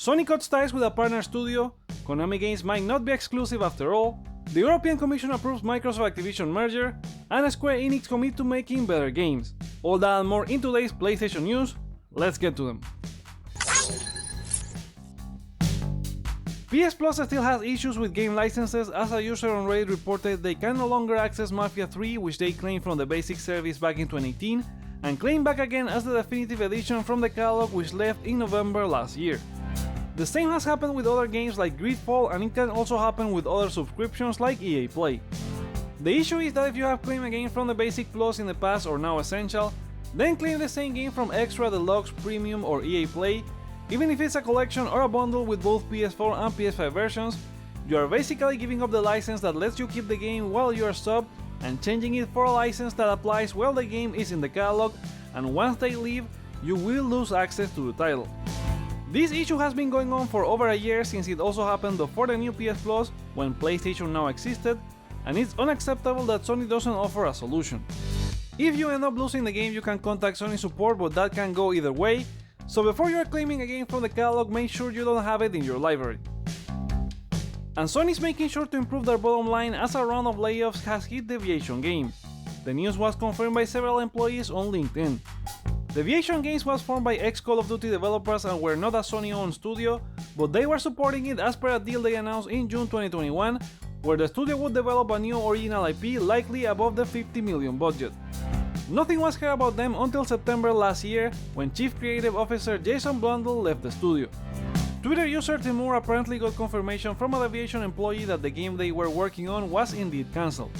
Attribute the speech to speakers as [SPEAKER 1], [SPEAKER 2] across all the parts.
[SPEAKER 1] Sony cuts ties with a partner studio, Konami games might not be exclusive after all, the European Commission approves Microsoft Activision merger, and Square Enix commit to making better games. All that and more in today's PlayStation news, let's get to them. PS Plus still has issues with game licenses, as a user on Reddit reported they can no longer access Mafia 3, which they claimed from the basic service back in 2018, and claimed back again as the definitive edition from the catalog, which left in November last year. The same has happened with other games like Gridfall, and it can also happen with other subscriptions like EA Play. The issue is that if you have claimed a game from the Basic Plus in the past or now Essential, then claim the same game from Extra, Deluxe, Premium or EA Play, even if it's a collection or a bundle with both PS4 and PS5 versions, you are basically giving up the license that lets you keep the game while you are subbed and changing it for a license that applies while the game is in the catalog, and once they leave, you will lose access to the title. This issue has been going on for over a year, since it also happened before the new PS Plus when PlayStation Now existed, and it's unacceptable that Sony doesn't offer a solution. If you end up losing the game, you can contact Sony support, but that can go either way, so before you are claiming a game from the catalog, make sure you don't have it in your library. And Sony's making sure to improve their bottom line, as a round of layoffs has hit Deviation Games. The news was confirmed by several employees on LinkedIn. Deviation Games was formed by ex-Call of Duty developers and were not a Sony-owned studio, but they were supporting it as per a deal they announced in June 2021, where the studio would develop a new original IP, likely above the $50 million budget. Nothing was heard about them until September last year, when Chief Creative Officer Jason Blundell left the studio. Twitter user Timur apparently got confirmation from a Deviation employee that the game they were working on was indeed cancelled.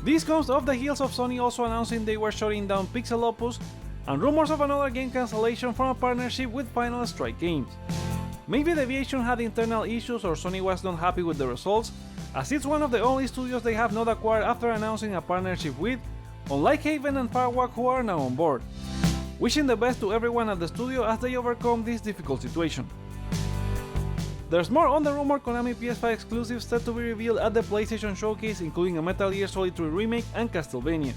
[SPEAKER 1] This comes off the heels of Sony also announcing they were shutting down Pixel Opus, and rumors of another game cancellation from a partnership with Final Strike Games. Maybe Deviation had internal issues or Sony was not happy with the results, as it's one of the only studios they have not acquired after announcing a partnership with, unlike Haven and Firewalk, who are now on board. Wishing the best to everyone at the studio as they overcome this difficult situation. There's more on the rumored Konami PS5 exclusives set to be revealed at the PlayStation Showcase, including a Metal Gear Solid 3 remake and Castlevania.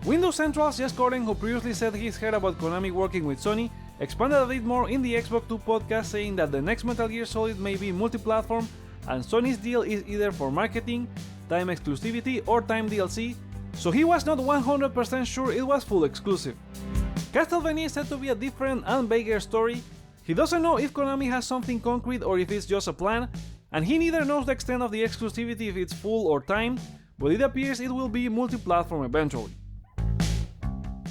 [SPEAKER 1] Windows Central's Jess Corden, who previously said he's heard about Konami working with Sony, expanded a bit more in the Xbox 2 podcast, saying that the next Metal Gear Solid may be multi-platform, and Sony's deal is either for marketing, time exclusivity or time DLC, so he was not 100% sure it was full exclusive. Castlevania is said to be a different and bigger story. He doesn't know if Konami has something concrete or if it's just a plan, and he neither knows the extent of the exclusivity, if it's full or timed, but it appears it will be multi-platform eventually.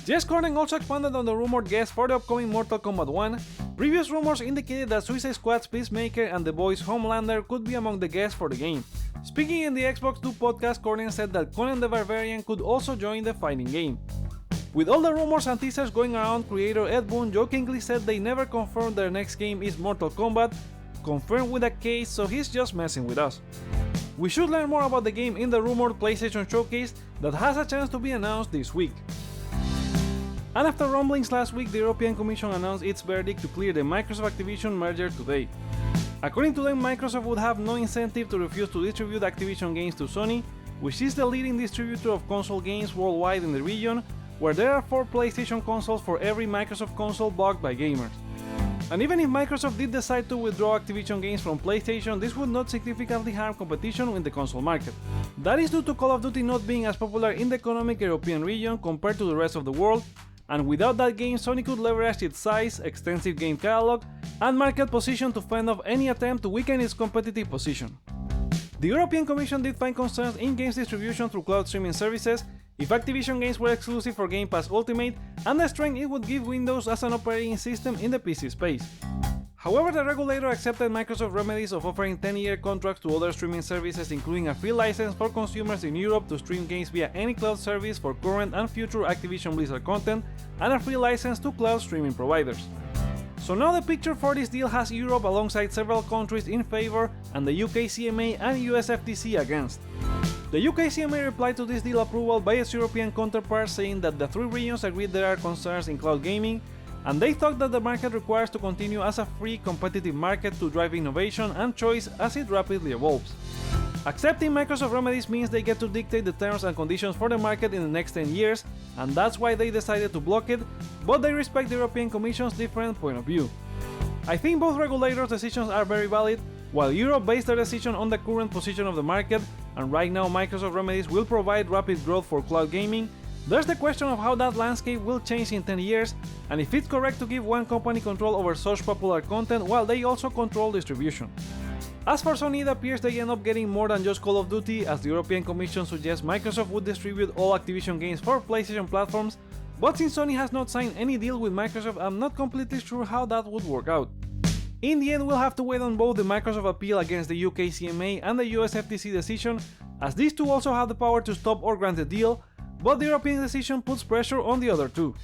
[SPEAKER 1] Jess Corden also expanded on the rumored guest for the upcoming Mortal Kombat 1. Previous rumors indicated that Suicide Squad's Peacemaker and The Boys' Homelander could be among the guests for the game. Speaking in the Xbox 2 podcast, Corden said that Conan the Barbarian could also join the fighting game. With all the rumors and teasers going around, creator Ed Boon jokingly said they never confirmed their next game is Mortal Kombat, confirmed with a case, so he's just messing with us. We should learn more about the game in the rumored PlayStation Showcase that has a chance to be announced this week. And after rumblings last week, the European Commission announced its verdict to clear the Microsoft Activision merger today. According to them, Microsoft would have no incentive to refuse to distribute Activision games to Sony, which is the leading distributor of console games worldwide in the region, where there are 4 PlayStation consoles for every Microsoft console bought by gamers. And even if Microsoft did decide to withdraw Activision games from PlayStation, this would not significantly harm competition in the console market. That is due to Call of Duty not being as popular in the economic European region compared to the rest of the world, and without that game, Sony could leverage its size, extensive game catalog, and market position to fend off any attempt to weaken its competitive position. The European Commission did find concerns in games distribution through cloud streaming services if Activision games were exclusive for Game Pass Ultimate, and the strength it would give Windows as an operating system in the PC space. However, the regulator accepted Microsoft's remedies of offering 10-year contracts to other streaming services, including a free license for consumers in Europe to stream games via any cloud service for current and future Activision Blizzard content, and a free license to cloud streaming providers. So now the picture for this deal has Europe alongside several countries in favor and the UK CMA and US FTC against. The UK CMA replied to this deal approval by its European counterpart, saying that the 3 regions agreed there are concerns in cloud gaming, and they thought that the market requires to continue as a free, competitive market to drive innovation and choice as it rapidly evolves. Accepting Microsoft remedies means they get to dictate the terms and conditions for the market in the next 10 years, and that's why they decided to block it, but they respect the European Commission's different point of view. I think both regulators' decisions are very valid. While Europe based their decision on the current position of the market, and right now Microsoft remedies will provide rapid growth for cloud gaming, there's the question of how that landscape will change in 10 years, and if it's correct to give one company control over such popular content while they also control distribution. As for Sony, it appears they end up getting more than just Call of Duty, as the European Commission suggests Microsoft would distribute all Activision games for PlayStation platforms, but since Sony has not signed any deal with Microsoft, I'm not completely sure how that would work out. In the end, we'll have to wait on both the Microsoft appeal against the UK CMA and the US FTC decision, as these two also have the power to stop or grant the deal, but the European decision puts pressure on the other two.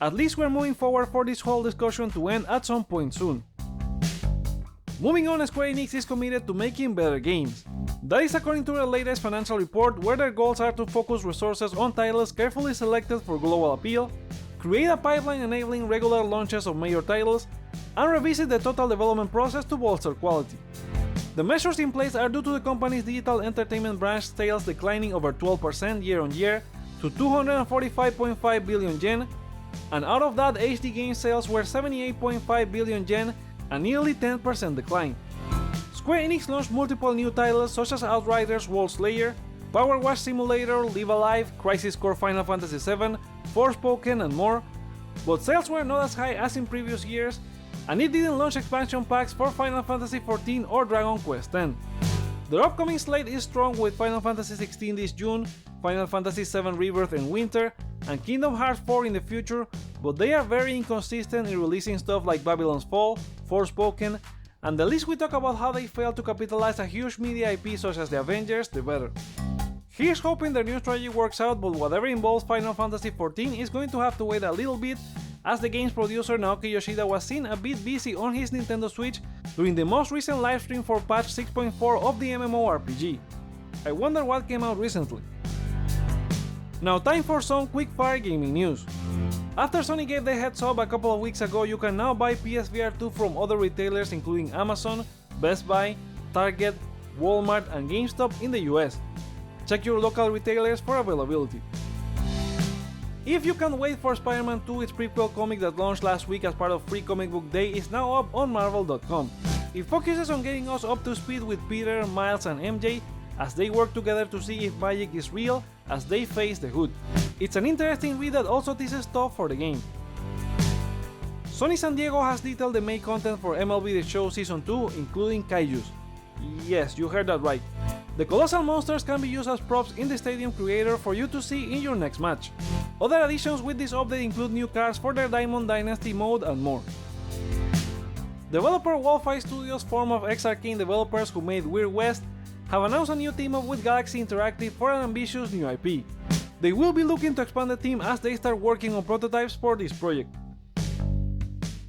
[SPEAKER 1] At least we're moving forward for this whole discussion to end at some point soon. Moving on, Square Enix is committed to making better games. That is according to their latest financial report, where their goals are to focus resources on titles carefully selected for global appeal, create a pipeline enabling regular launches of major titles, and revisit the total development process to bolster quality. The measures in place are due to the company's digital entertainment branch sales declining over 12% year-on-year to 245.5 billion yen, and out of that HD game sales were 78.5 billion yen, a nearly 10% decline. Square Enix launched multiple new titles such as Outriders World Slayer, Power Wash Simulator, Live Alive, Crisis Core Final Fantasy VII, Forspoken and more, but sales were not as high as in previous years, and it didn't launch expansion packs for Final Fantasy XIV or Dragon Quest X. Their upcoming slate is strong with Final Fantasy XVI this June, Final Fantasy VII Rebirth in winter, and Kingdom Hearts 4 in the future, but they are very inconsistent in releasing stuff like Babylon's Fall, Forspoken, and the least we talk about how they failed to capitalize a huge media IP such as the Avengers, the better. Here's hoping their new strategy works out, but whatever involves Final Fantasy XIV is going to have to wait a little bit, as the game's producer Naoki Yoshida was seen a bit busy on his Nintendo Switch during the most recent livestream for patch 6.4 of the MMORPG. I wonder what came out recently. Now time for some quick-fire gaming news. After Sony gave the heads up a couple of weeks ago, you can now buy PSVR 2 from other retailers including Amazon, Best Buy, Target, Walmart and GameStop in the US. Check your local retailers for availability. If you can't wait for Spider-Man 2, its prequel comic that launched last week as part of Free Comic Book Day is now up on Marvel.com. It focuses on getting us up to speed with Peter, Miles and MJ as they work together to see if magic is real as they face the Hood. It's an interesting read that also teases stuff for the game. Sony San Diego has detailed the main content for MLB The Show Season 2, including Kaijus. Yes, you heard that right. The colossal monsters can be used as props in the stadium creator for you to see in your next match. Other additions with this update include new cars for their Diamond Dynasty mode and more. Developer Wolfeye Studios, form of ex-Arcane developers who made Weird West, have announced a new team up with Galaxy Interactive for an ambitious new IP. They will be looking to expand the team as they start working on prototypes for this project.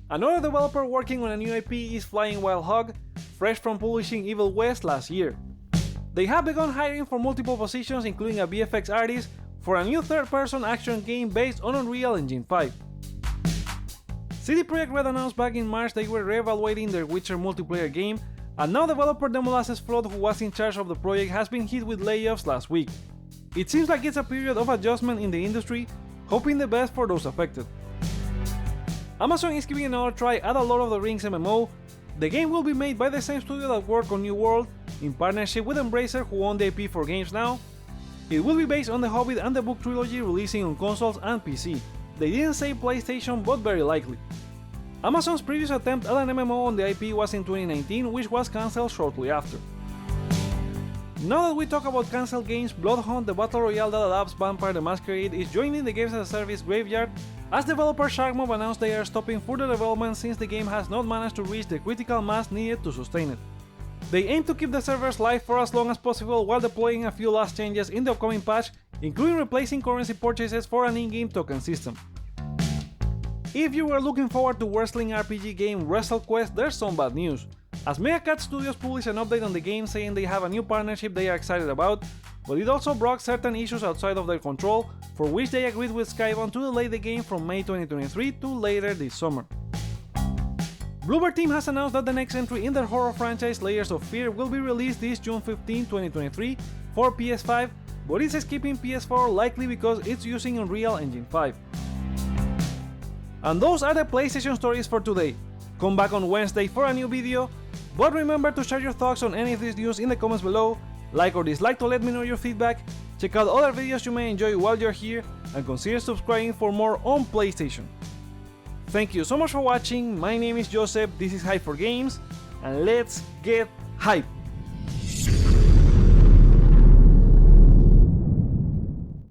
[SPEAKER 1] Another developer working on a new IP is Flying Wild Hog, fresh from publishing Evil West last year. They have begun hiring for multiple positions, including a VFX artist, for a new third-person action game based on Unreal Engine 5. CD Projekt Red announced back in March they were re-evaluating their Witcher multiplayer game, and now developer Demolasses Flood, who was in charge of the project, has been hit with layoffs last week. It seems like it's a period of adjustment in the industry, hoping the best for those affected. Amazon is giving another try at a Lord of the Rings MMO. The game will be made by the same studio that worked on New World, in partnership with Embracer, who own the IP for games now. It will be based on The Hobbit and the book trilogy, releasing on consoles and PC. They didn't say PlayStation, but very likely. Amazon's previous attempt at an MMO on the IP was in 2019, which was cancelled shortly after. Now that we talk about cancelled games, Bloodhunt, the Battle Royale that adapts Vampire the Masquerade, is joining the Games as a Service graveyard, as developer Sharkmob announced they are stopping further development since the game has not managed to reach the critical mass needed to sustain it. They aim to keep the servers live for as long as possible while deploying a few last changes in the upcoming patch, including replacing currency purchases for an in-game token system. If you were looking forward to wrestling RPG game WrestleQuest, there's some bad news, as Megacat Studios published an update on the game saying they have a new partnership they are excited about, but it also brought certain issues outside of their control, for which they agreed with Skybound to delay the game from May 2023 to later this summer. Bloober Team has announced that the next entry in their horror franchise Layers of Fear will be released this June 15, 2023 for PS5, but it's skipping PS4 likely because it's using Unreal Engine 5. And those are the PlayStation stories for today. Come back on Wednesday for a new video, but remember to share your thoughts on any of this news in the comments below, like or dislike to let me know your feedback, check out other videos you may enjoy while you're here, and consider subscribing for more on PlayStation. Thank you so much for watching, my name is Joseph, this is Hype for Games, and let's get hype!